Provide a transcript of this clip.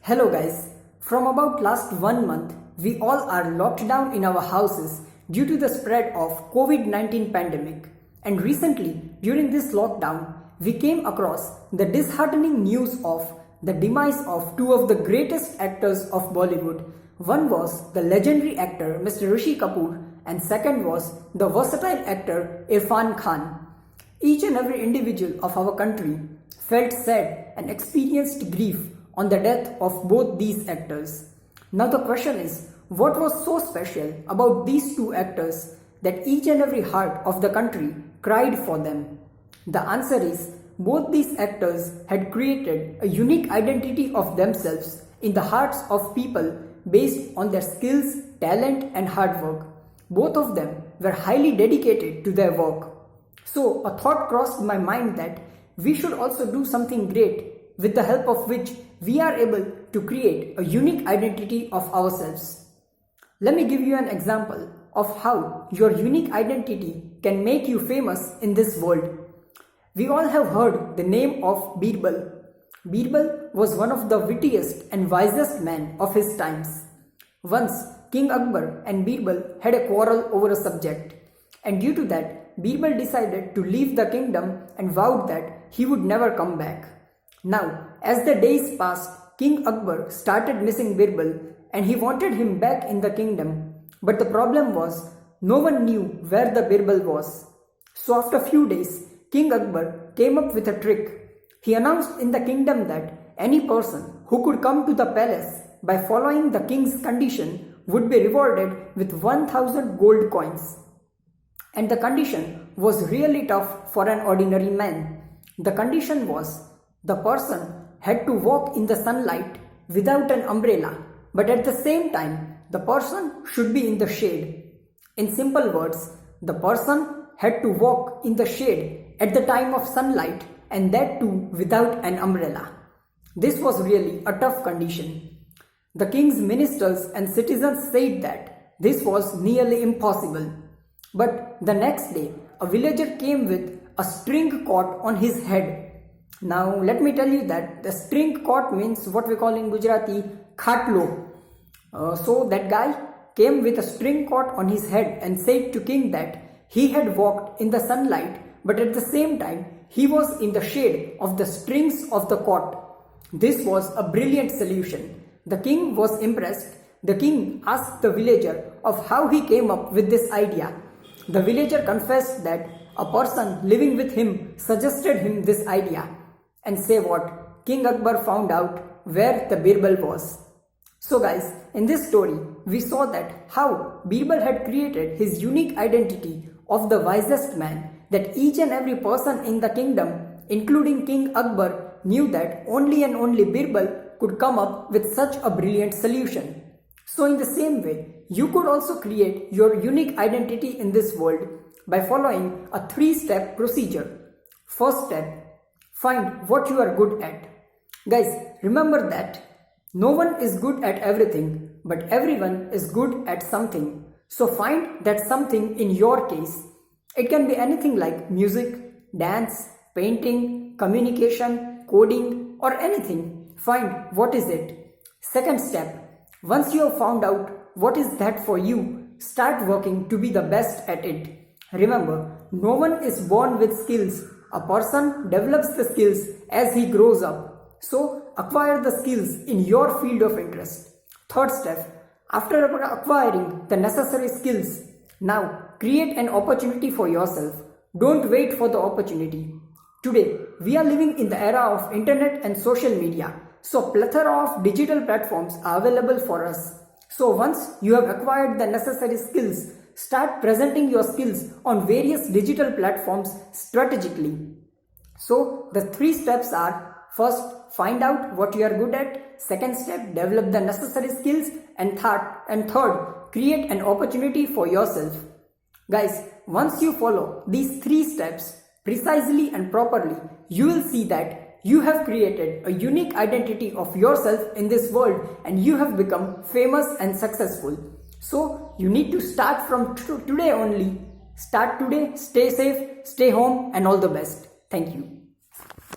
Hello guys, from about last 1 month, we all are locked down in our houses due to the spread of COVID-19 pandemic. And recently, during this lockdown, we came across the disheartening news of the demise of two of the greatest actors of Bollywood. One was the legendary actor Mr. Rishi Kapoor and second was the versatile actor Irfan Khan. Each and every individual of our country felt sad and experienced grief on the death of both these actors. Now the question is, what was so special about these two actors that each and every heart of the country cried for them? The answer is, both these actors had created a unique identity of themselves in the hearts of people based on their skills, talent and hard work. Both of them were highly dedicated to their work. So a thought crossed my mind that we should also do something great with the help of which we are able to create a unique identity of ourselves. Let me give you an example of how your unique identity can make you famous in this world. We all have heard the name of Birbal. Birbal was one of the wittiest and wisest men of his times. Once, King Akbar and Birbal had a quarrel over a subject, and due to that, Birbal decided to leave the kingdom and vowed that he would never come back. Now, as the days passed, King Akbar started missing Birbal and he wanted him back in the kingdom. But the problem was, no one knew where the Birbal was. So after a few days, King Akbar came up with a trick. He announced in the kingdom that any person who could come to the palace by following the king's condition would be rewarded with 1000 gold coins. And the condition was really tough for an ordinary man. The condition was, the person had to walk in the sunlight without an umbrella, but at the same time, the person should be in the shade. In simple words, the person had to walk in the shade at the time of sunlight and that too without an umbrella. This was really a tough condition. The king's ministers and citizens said that this was nearly impossible. But the next day, a villager came with a string caught on his head. Now let me tell you that the string caught means what we call in Gujarati khatlo. So that guy came with a string caught on his head and said to king that he had walked in the sunlight, but at the same time he was in the shade of the strings of the cot. This was a brilliant solution. The king was impressed. The king asked the villager of how he came up with this idea. The villager confessed that a person living with him suggested him this idea. And say what? King Akbar found out where the Birbal was. So guys, in this story, we saw that how Birbal had created his unique identity of the wisest man, that each and every person in the kingdom, including King Akbar, knew that only and only Birbal could come up with such a brilliant solution. So in the same way, you could also create your unique identity in this world by following a 3-step procedure. First step, find what you are good at. Guys, remember that no one is good at everything, but everyone is good at something. So find that something in your case. It can be anything like music, dance, painting, communication, coding, or anything. Find what is it. Second step, once you have found out what is that for you, start working to be the best at it. Remember, no one is born with skills. A person develops the skills as he grows up. So, acquire the skills in your field of interest. Third step, after acquiring the necessary skills, now create an opportunity for yourself. Don't wait for the opportunity. Today, we are living in the era of internet and social media. So, plethora of digital platforms are available for us. So, once you have acquired the necessary skills, start presenting your skills on various digital platforms strategically. So the 3 steps are, first, find out what you are good at. Second step, develop the necessary skills. And third, create an opportunity for yourself. Guys, once you follow these 3 steps precisely and properly, you will see that you have created a unique identity of yourself in this world and you have become famous and successful. So you need to start from today only. Start today, stay safe, stay home and all the best. Thank you.